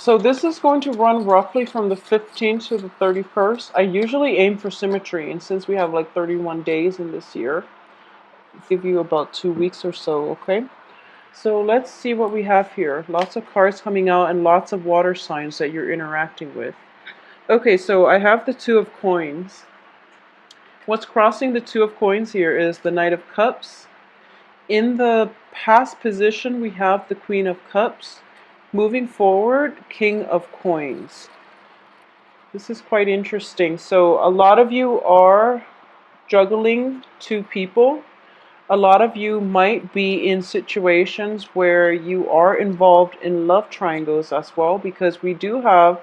So this is going to run roughly from the 15th to the 31st. I usually aim for symmetry, and since we have like 31 days in this year, I'll give you about 2 weeks or so, okay? So let's see what we have here. Lots of cards coming out and lots of water signs that you're interacting with. Okay, so I have the Two of Coins. What's crossing the Two of Coins here is the Knight of Cups. In the past position, we have the Queen of Cups. Moving forward, King of Coins. This is quite interesting. So a lot of you are juggling two people. A lot of you might be in situations where you are involved in love triangles as well, because we do have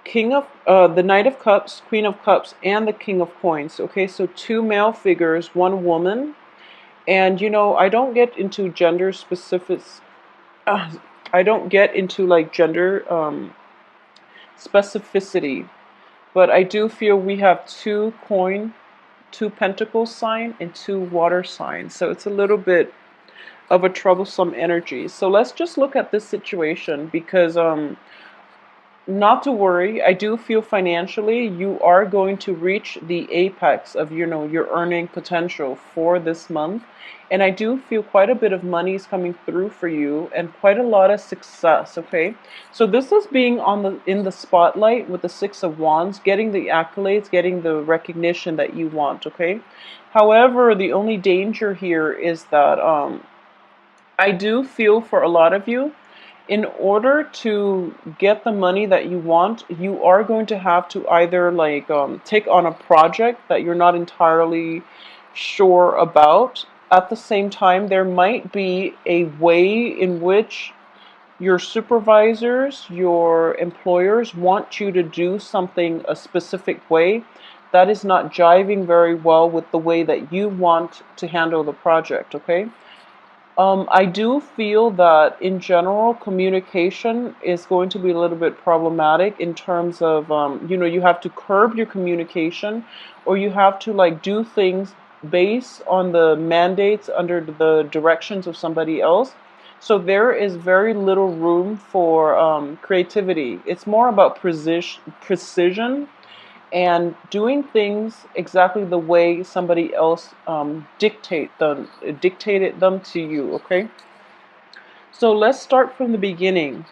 the Knight of Cups, Queen of Cups, and the King of Coins. Okay, so two male figures, one woman. And I don't get into gender specifics. I don't get into like gender specificity, but I do feel we have two pentacles sign, and two water signs. So it's a little bit of a troublesome energy. So let's just look at this situation because not to worry. I do feel financially you are going to reach the apex of your earning potential for this month, and I do feel quite a bit of money is coming through for you and quite a lot of success. Okay, so this is being in the spotlight with the Six of Wands, getting the accolades, getting the recognition that you want. Okay, however, the only danger here is that I do feel for a lot of you, in order to get the money that you want, you are going to have to either like take on a project that you're not entirely sure about. At the same time, there might be a way in which your supervisors, your employers want you to do something a specific way that is not jiving very well with the way that you want to handle the project, okay? I do feel that in general, communication is going to be a little bit problematic in terms of, you have to curb your communication, or you have to like do things based on the mandates under the directions of somebody else. So there is very little room for creativity. It's more about precision and doing things exactly the way somebody else dictated them to you. Okay, so let's start from the beginning.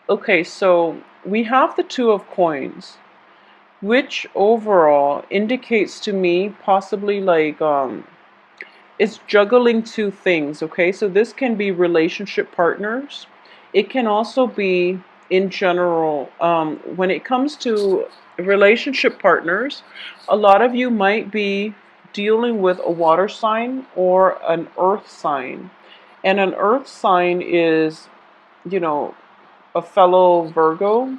Okay, so we have the Two of Coins, which overall indicates to me possibly like it's juggling two things. Okay, so this can be relationship partners. It can also be in general, when it comes to relationship partners, a lot of you might be dealing with a water sign or an earth sign. And an earth sign is, you know, a fellow Virgo,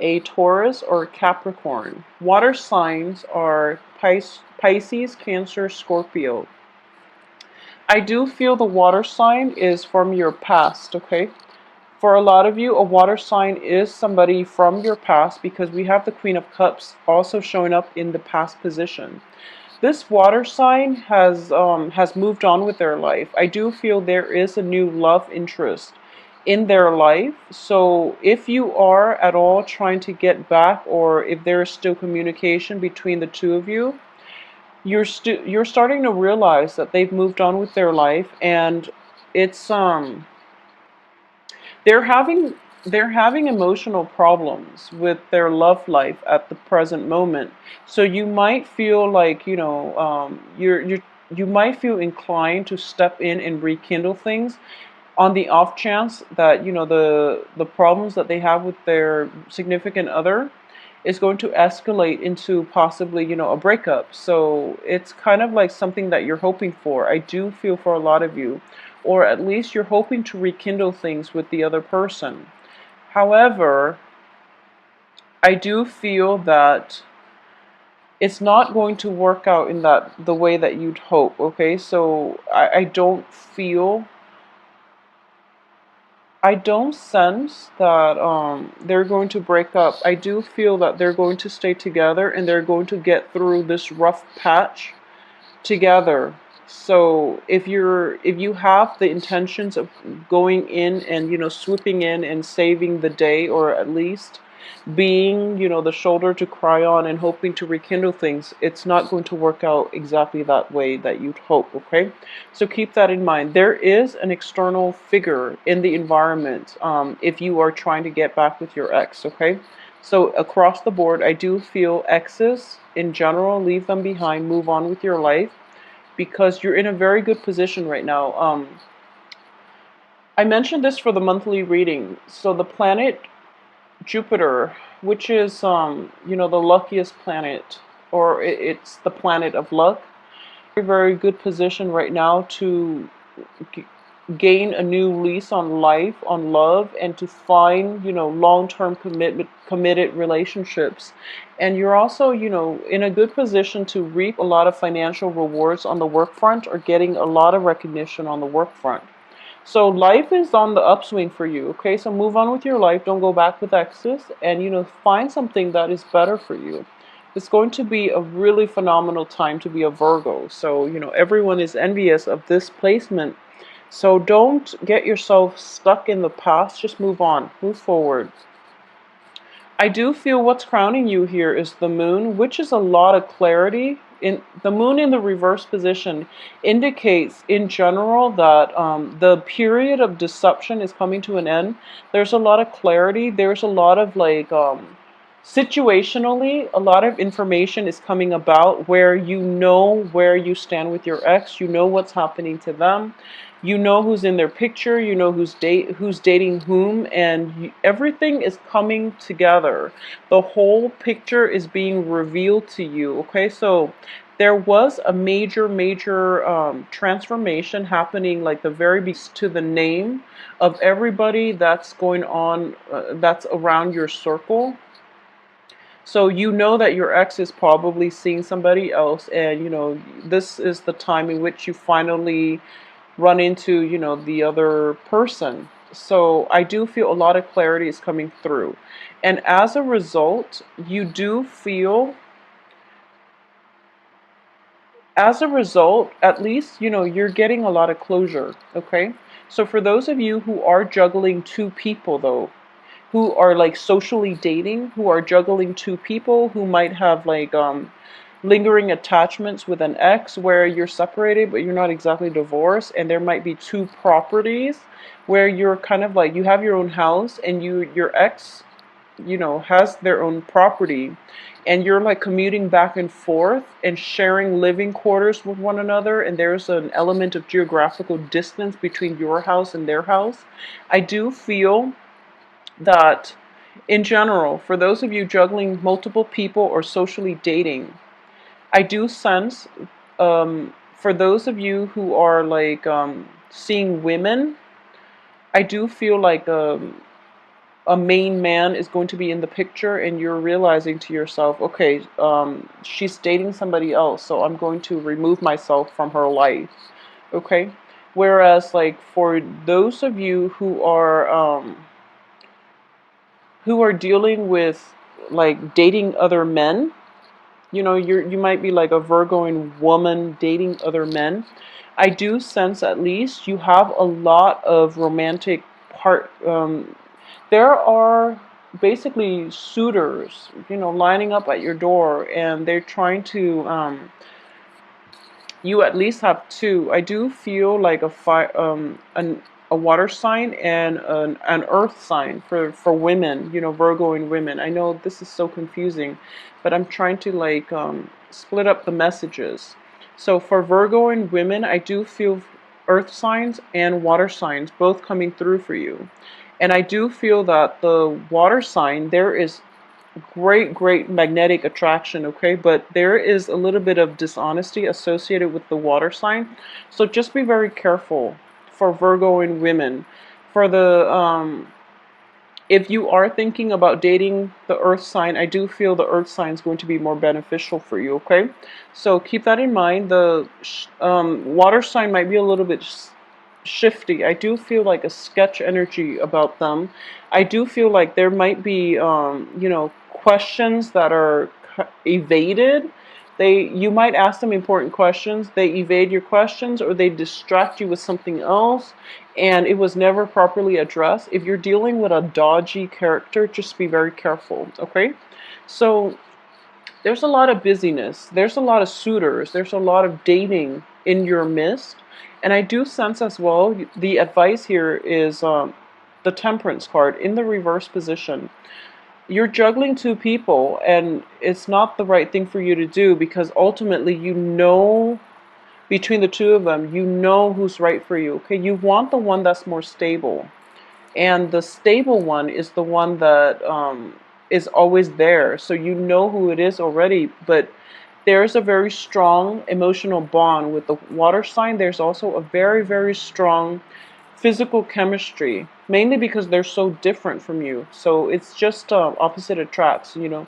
a Taurus, or a Capricorn. Water signs are Pisces, Cancer, Scorpio. I do feel the water sign is from your past, okay? For a lot of you, a water sign is somebody from your past, because we have the Queen of Cups also showing up in the past position. This water sign has moved on with their life. I do feel there is a new love interest in their life. So if you are at all trying to get back, or if there is still communication between the two of you, you're starting to realize that they've moved on with their life, and it's they're having they're having emotional problems with their love life at the present moment. So you might feel like, you might feel inclined to step in and rekindle things, on the off chance that the problems that they have with their significant other is going to escalate into possibly a breakup. So it's kind of like something that you're hoping for. I do feel for a lot of you, or at least you're hoping to rekindle things with the other person. However, I do feel that it's not going to work out in the way that you'd hope. Okay, so I don't sense that they're going to break up. I do feel that they're going to stay together, and they're going to get through this rough patch together. So if you have the intentions of going in and swooping in and saving the day, or at least being the shoulder to cry on and hoping to rekindle things, it's not going to work out exactly that way that you'd hope. Okay, so keep that in mind. There is an external figure in the environment, if you are trying to get back with your ex. Okay, so across the board, I do feel exes in general, leave them behind, move on with your life, because you're in a very good position right now. I mentioned this for the monthly reading. So the planet Jupiter, which is the luckiest planet, or it's the planet of luck, very, very good position right now to gain a new lease on life, on love, and to find long-term committed relationships. And you're also in a good position to reap a lot of financial rewards on the work front, or getting a lot of recognition on the work front. So life is on the upswing for you. Okay, so move on with your life. Don't go back with exes, and find something that is better for you. It's going to be a really phenomenal time to be a Virgo. So everyone is envious of this placement. So don't get yourself stuck in the past. Just move on, move forward. I do feel what's crowning you here is the moon, which is a lot of clarity. In the moon in the reverse position indicates in general that the period of deception is coming to an end. There's a lot of clarity. There's a lot of situationally, a lot of information is coming about where where you stand with your ex. You know what's happening to them. You know who's in their picture. You know who's dating whom, and everything is coming together. The whole picture is being revealed to you. Okay, so there was a major transformation happening, like the very beast, to the name of everybody that's going on, that's around your circle. So you know that your ex is probably seeing somebody else, and this is the time in which you finally run into the other person. So I do feel a lot of clarity is coming through, and as a result, you do feel, as a result, at least you're getting a lot of closure. Okay, so for those of you who are juggling two people, though, who are like socially dating, who are juggling two people, who might have lingering attachments with an ex, where you're separated but you're not exactly divorced, and there might be two properties where you're kind of like, you have your own house, and your ex has their own property, and you're like commuting back and forth and sharing living quarters with one another, and there's an element of geographical distance between your house and their house. I do feel that in general, for those of you juggling multiple people or socially dating, I do sense, for those of you who are seeing women, I do feel like a main man is going to be in the picture, and you're realizing to yourself, okay, she's dating somebody else, so I'm going to remove myself from her life. Okay, whereas for those of you who are dealing with dating other men, you might be like a Virgoing woman dating other men. I do sense, at least, you have a lot of romantic part. There are basically suitors, lining up at your door, and they're trying to. You at least have two. I do feel like a water sign and an earth sign for women, Virgo and women. I know this is so confusing, but I'm trying to split up the messages. So for Virgo and women, I do feel earth signs and water signs both coming through for you. And I do feel that the water sign, there is great magnetic attraction. Okay, but there is a little bit of dishonesty associated with the water sign, so just be very careful for Virgo and women. For the if you are thinking about dating the earth sign, I do feel the earth sign is going to be more beneficial for you. Okay, so keep that in mind. The water sign might be a little bit shifty. I do feel like a sketch energy about them. I do feel like there might be questions that are evaded, You might ask them important questions, they evade your questions, or they distract you with something else, and it was never properly addressed. If you're dealing with a dodgy character, just be very careful, okay? So there's a lot of busyness, there's a lot of suitors, there's a lot of dating in your midst. And I do sense as well, the advice here is the Temperance card in the reverse position. You're juggling two people, and it's not the right thing for you to do, because ultimately, you know, between the two of them, you know who's right for you. Okay, you want the one that's more stable, and the stable one is the one that is always there. So you know who it is already, but there's a very strong emotional bond with the water sign. There's also a very, very strong physical chemistry, mainly because they're so different from you. So it's just opposite attracts, you know.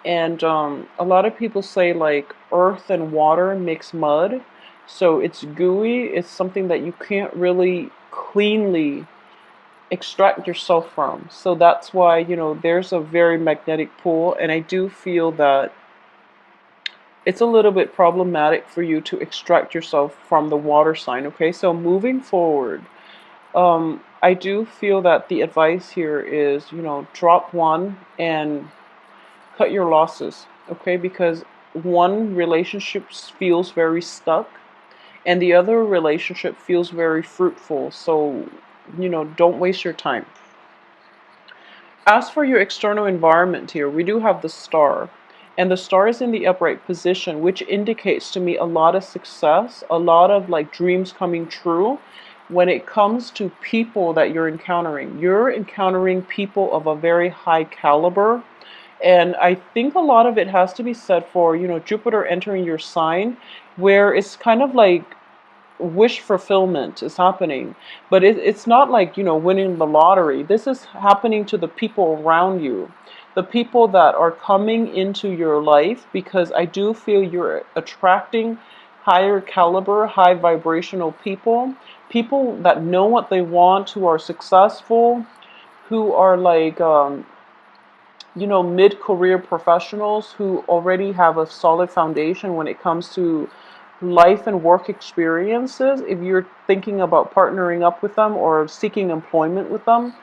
And a lot of people say like earth and water mix mud. So it's gooey. It's something that you can't really cleanly extract yourself from. So that's why, you know, there's a very magnetic pull. And I do feel that it's a little bit problematic for you to extract yourself from the water sign. Okay, so moving forward, I do feel that the advice here is, you know, drop one and cut your losses, okay? Because one relationship feels very stuck and the other relationship feels very fruitful. So, you know, don't waste your time. As for your external environment here, we do have the star. And the star is in the upright position, which indicates to me a lot of success, a lot of like dreams coming true. When it comes to people that you're encountering people of a very high caliber. And I think a lot of it has to be said for, you know, Jupiter entering your sign, where it's kind of like wish fulfillment is happening. But it's not like, you know, winning the lottery. This is happening to the people around you, the people that are coming into your life, because I do feel you're attracting higher caliber, high vibrational people, people that know what they want, who are successful, who are like, you know, mid-career professionals who already have a solid foundation when it comes to life and work experiences, if you're thinking about partnering up with them or seeking employment with them.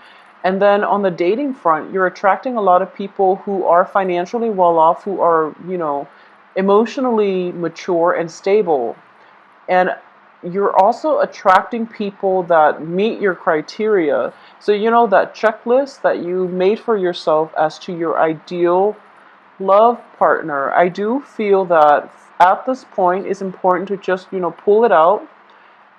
And then on the dating front, you're attracting a lot of people who are financially well off, who are, you know, emotionally mature and stable. And you're also attracting people that meet your criteria. So, you know, that checklist that you made for yourself as to your ideal love partner, I do feel that at this point it's important to just, you know, pull it out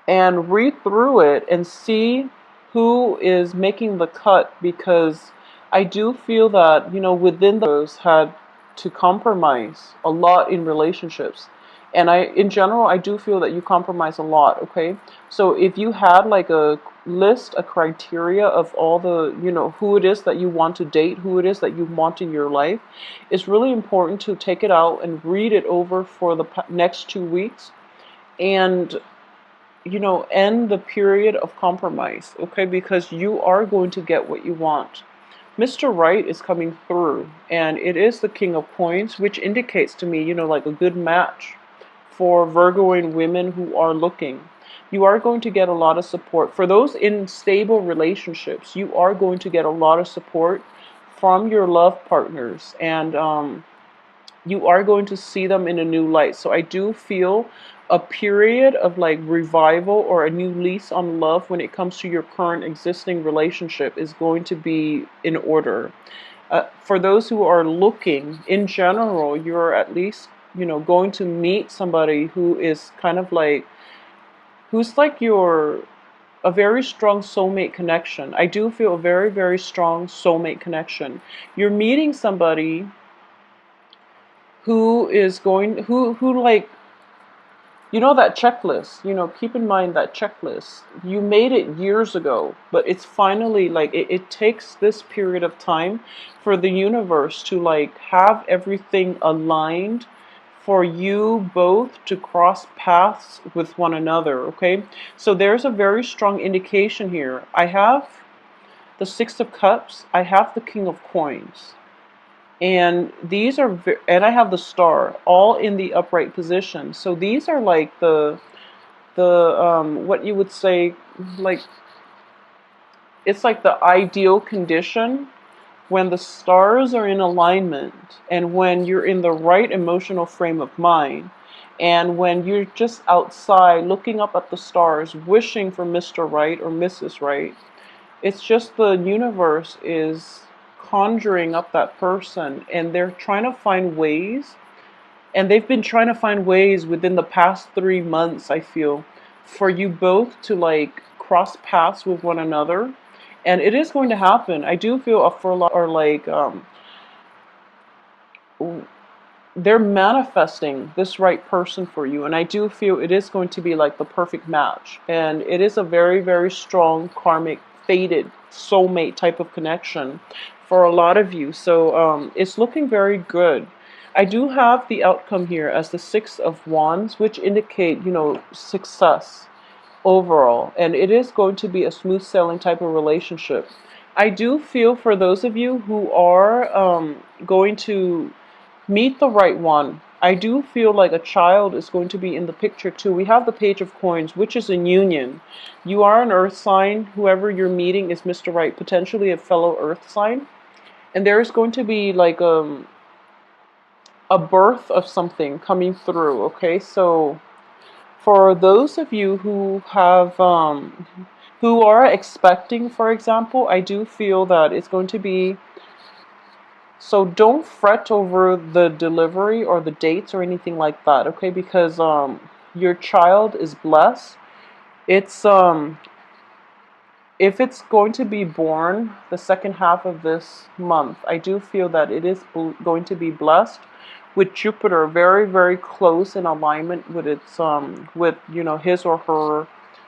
and read through it and see who is making the cut, because I do feel that, you know, within those had to compromise a lot in relationships. And in general, I do feel that you compromise a lot, okay? So if you had like a list, a criteria of all the, you know, who it is that you want to date, who it is that you want in your life, it's really important to take it out and read it over for the next 2 weeks and, you know, end the period of compromise, okay? Because you are going to get what you want. Mr. Right is coming through, and it is the King of Coins, which indicates to me, you know, like a good match for Virgoing women who are looking. You are going to get a lot of support. For those in stable relationships, you are going to get a lot of support from your love partners, and you are going to see them in a new light. So I do feel a period of like revival or a new lease on love when it comes to your current existing relationship is going to be in order. For those who are looking in general, you're at least, you know, going to meet somebody who is kind of like, who's like your, a very strong soulmate connection. I do feel a very, very strong soulmate connection. You're meeting somebody who is going, who like, you know, that checklist, you know, keep in mind that checklist. You made it years ago, but it's finally like, it takes this period of time for the universe to like have everything aligned for you both to cross paths with one another, okay? So there's a very strong indication here. I have the Six of Cups, I have the King of Coins. And these are, and I have the star all in the upright position. So these are like the what you would say, like, it's like the ideal condition when the stars are in alignment and when you're in the right emotional frame of mind, and when you're just outside looking up at the stars wishing for Mr. Right or Mrs. Right. It's just the universe is conjuring up that person, and they're trying to find ways, and they've been trying to find ways within the past 3 months, I feel, for you both to like cross paths with one another. And it is going to happen. I do feel for a lot are like they're manifesting this right person for you, and I do feel it is going to be like the perfect match, and it is a very, very strong karmic fated soulmate type of connection for a lot of you. So it's looking very good. I do have the outcome here as the Six of Wands, which indicate, success overall, and it is going to be a smooth sailing type of relationship. I do feel for those of you who are going to meet the right one. I do feel like a child is going to be in the picture too. We have the Page of Coins, which is in union. You are an earth sign. Whoever you're meeting is Mr. Right, potentially a fellow earth sign. And there is going to be like a birth of something coming through, okay? So for those of you who have who are expecting, for example, I do feel that it's going to be, so don't fret over the delivery or the dates or anything like that, okay? Because your child is blessed. It's if it's going to be born the second half of this month, I do feel that it is going to be blessed with Jupiter very, very close in alignment with its with his or her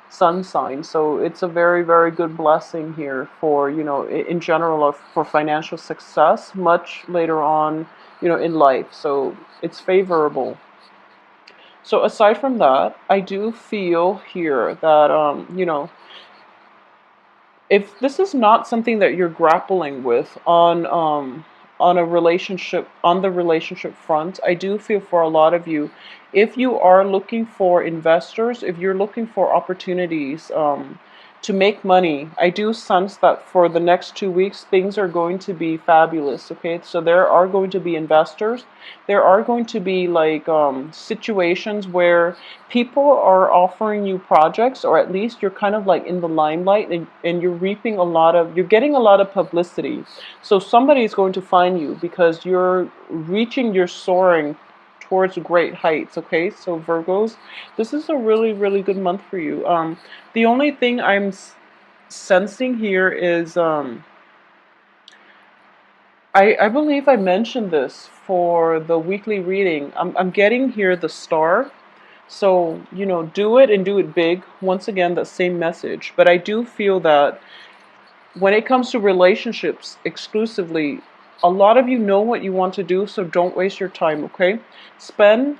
sun sign. So it's a very, very good blessing here for in general for financial success much later on in life. So it's favorable. So aside from that, I do feel here that if this is not something that you're grappling with on a relationship, on the relationship front, I do feel for a lot of you, if you are looking for investors, if you're looking for opportunities to make money, I do sense that for the next 2 weeks things are going to be fabulous. Okay, so there are going to be investors, there are going to be like situations where people are offering you projects, or at least you're kind of like in the limelight, and you're reaping a lot of, you're getting a lot of publicity. So somebody is going to find you because you're reaching, you're soaring towards great heights. Okay, so Virgos, this is a really, really good month for you. The only thing I'm sensing here is I believe I mentioned this for the weekly reading. I'm getting here the star. So, do it and do it big. Once again, that same message. But I do feel that when it comes to relationships exclusively, a lot of you know what you want to do, so don't waste your time, okay? Spend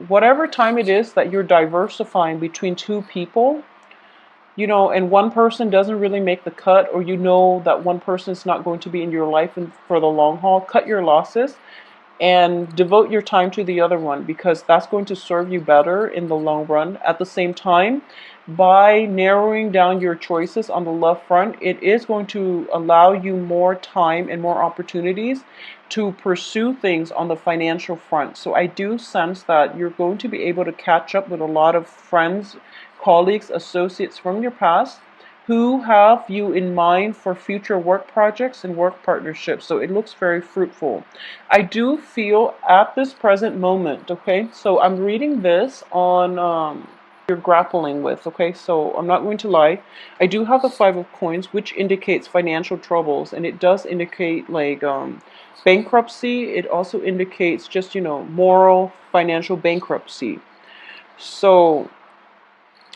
whatever time it is that you're diversifying between two people, and one person doesn't really make the cut, or that one person is not going to be in your life for the long haul. Cut your losses and devote your time to the other one, because that's going to serve you better in the long run. At the same time, by narrowing down your choices on the love front, it is going to allow you more time and more opportunities to pursue things on the financial front. So I do sense that you're going to be able to catch up with a lot of friends, colleagues, associates from your past who have you in mind for future work projects and work partnerships. So it looks very fruitful. I do feel at this present moment, okay, so I'm reading this on you're grappling with, okay, so I'm not going to lie. I do have the Five of Coins, which indicates financial troubles, and it does indicate like bankruptcy. It also indicates just, moral financial bankruptcy. So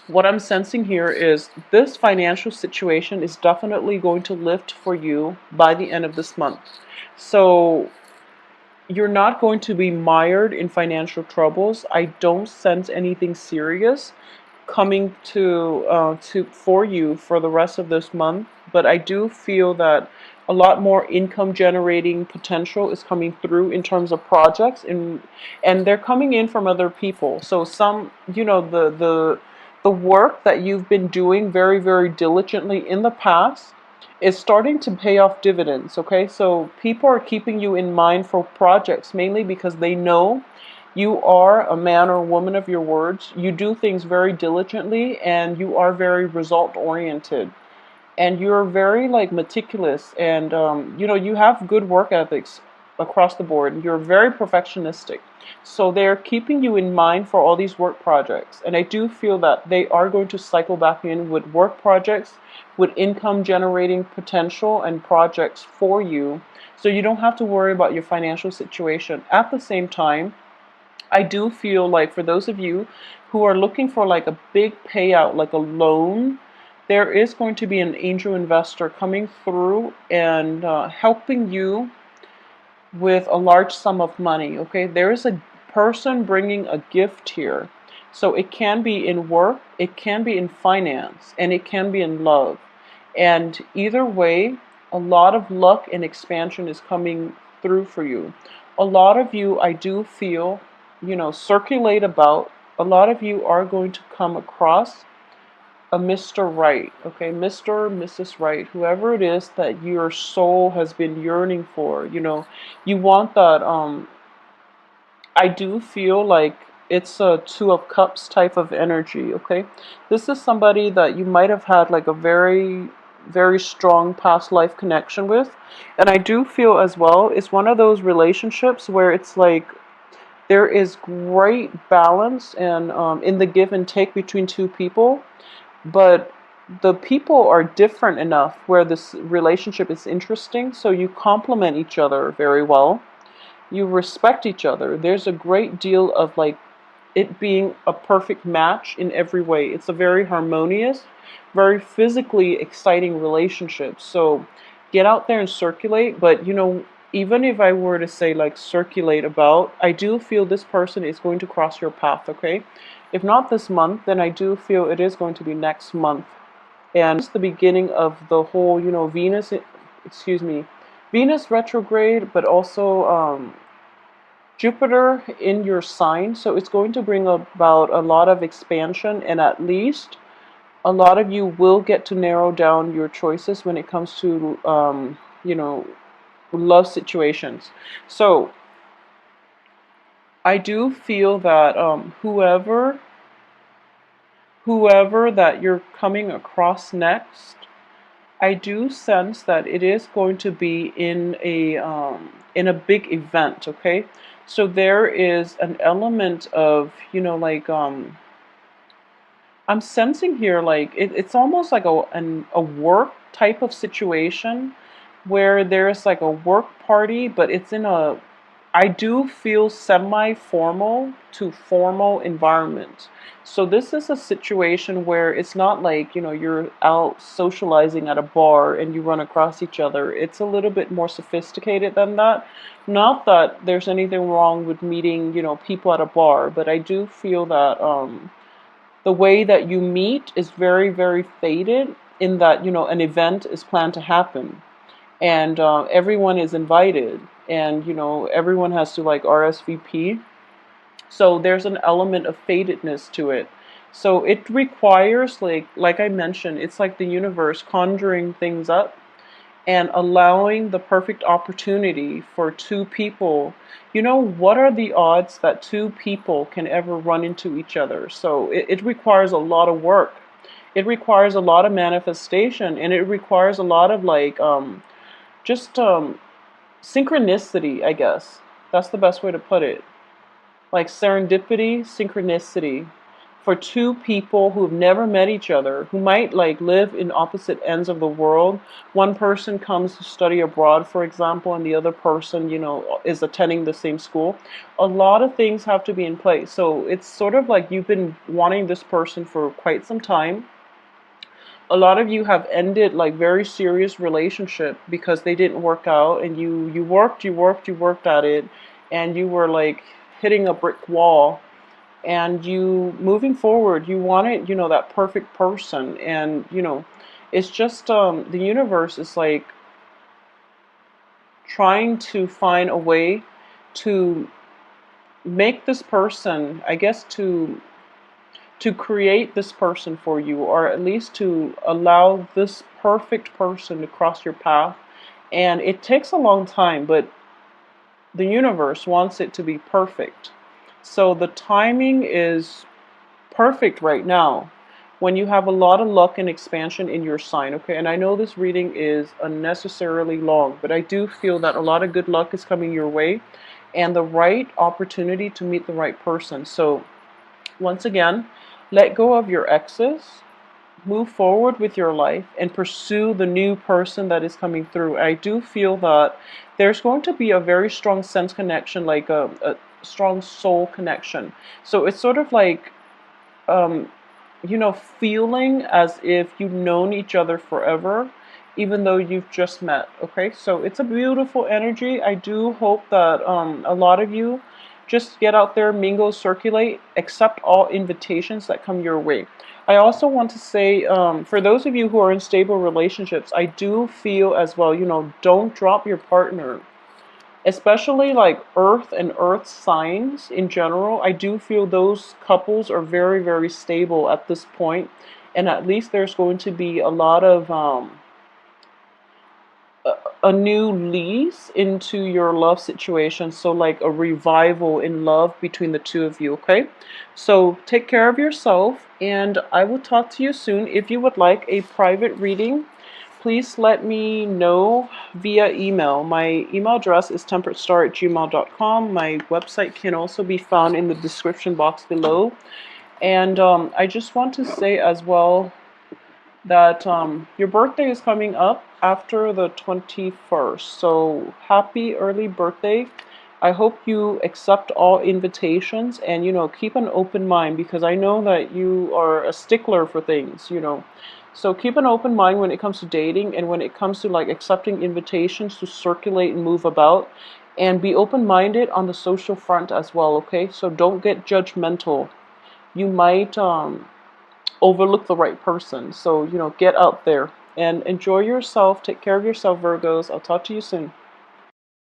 what I'm sensing here is this financial situation is definitely going to lift for you by the end of this month. So you're not going to be mired in financial troubles. I don't sense anything serious. coming to for you for the rest of this month, but I do feel that a lot more income generating potential is coming through in terms of projects, and they're coming in from other people. So some, the work that you've been doing very, very diligently in the past is starting to pay off dividends, okay? So people are keeping you in mind for projects mainly because they know you are a man or woman of your words. You do things very diligently and you are very result oriented. And you're very like meticulous and you have good work ethics across the board. You're very perfectionistic. So they're keeping you in mind for all these work projects. And I do feel that they are going to cycle back in with work projects, with income generating potential and projects for you. So you don't have to worry about your financial situation. At the same time, I do feel like for those of you who are looking for like a big payout, like a loan, there is going to be an angel investor coming through and helping you with a large sum of money. Okay, there is a person bringing a gift here. So it can be in work, it can be in finance, and it can be in love. And either way, a lot of luck and expansion is coming through for you. A lot of you, I do feel, circulate about. A lot of you are going to come across a Mr. Right, okay, Mr. or Mrs. Right, whoever it is that your soul has been yearning for, you want that. I do feel like it's a Two of Cups type of energy, okay? This is somebody that you might have had like a very, very strong past life connection with. And I do feel as well, it's one of those relationships where it's like there is great balance and in the give and take between two people, but the people are different enough where this relationship is interesting, so you complement each other very well. You respect each other. There's a great deal of like it being a perfect match in every way. It's a very harmonious, very physically exciting relationship. So get out there and circulate. But even if I were to say like circulate about, I do feel this person is going to cross your path, okay? If not this month, then I do feel it is going to be next month. And it's the beginning of the whole, Venus retrograde, but also Jupiter in your sign. So it's going to bring about a lot of expansion, and at least a lot of you will get to narrow down your choices when it comes to, love situations. So I do feel that whoever that you're coming across next, I do sense that it is going to be in a big event, okay? So there is an element of, I'm sensing here like it's almost like a work type of situation where there's like a work party, but it's in a, I do feel semi-formal to formal environment. So this is a situation where it's not like, you're out socializing at a bar and you run across each other. It's a little bit more sophisticated than that. Not that there's anything wrong with meeting, people at a bar, but I do feel that the way that you meet is very, very faded in that, an event is planned to happen and everyone is invited and everyone has to like RSVP. So there's an element of fadedness to it. So it requires like I mentioned, it's like the universe conjuring things up and allowing the perfect opportunity for two people. What are the odds that two people can ever run into each other? So it requires a lot of work. It requires a lot of manifestation, and it requires a lot of like just synchronicity, I guess. That's the best way to put it. Like serendipity, synchronicity for two people who've never met each other, who might like live in opposite ends of the world. One person comes to study abroad, for example, and the other person, is attending the same school. A lot of things have to be in place. So it's sort of like you've been wanting this person for quite some time. A lot of you have ended like very serious relationship because they didn't work out, and you worked at it, and you were like hitting a brick wall, and you moving forward, you want it, that perfect person. And it's just the universe is like trying to find a way to make this person, I guess, to create this person for you, or at least to allow this perfect person to cross your path. And it takes a long time, but the universe wants it to be perfect. So the timing is perfect right now when you have a lot of luck and expansion in your sign, okay? And I know this reading is unnecessarily long, but I do feel that a lot of good luck is coming your way and the right opportunity to meet the right person. So once again, let go of your exes, move forward with your life, and pursue the new person that is coming through. I do feel that there's going to be a very strong sense connection, like a strong soul connection. So it's sort of like, um, feeling as if you've known each other forever, even though you've just met. Okay, so it's a beautiful energy. I do hope that a lot of you just get out there, mingle, circulate, accept all invitations that come your way. I also want to say, for those of you who are in stable relationships, I do feel as well, don't drop your partner, especially like earth and earth signs in general. I do feel those couples are very, very stable at this point, and at least there's going to be a lot of a new lease into your love situation. So like a revival in love between the two of you. Okay, so take care of yourself, and I will talk to you soon. If you would like a private reading, please let me know via email. My email address is temperatestar@gmail.com. My website can also be found in the description box below. And I just want to say as well that your birthday is coming up after the 21st. So happy early birthday. I hope you accept all invitations and, keep an open mind, because I know that you are a stickler for things. So keep an open mind when it comes to dating and when it comes to like accepting invitations to circulate and move about, and be open-minded on the social front as well, okay? So don't get judgmental. You might overlook the right person. So, get out there and enjoy yourself. Take care of yourself, Virgos. I'll talk to you soon.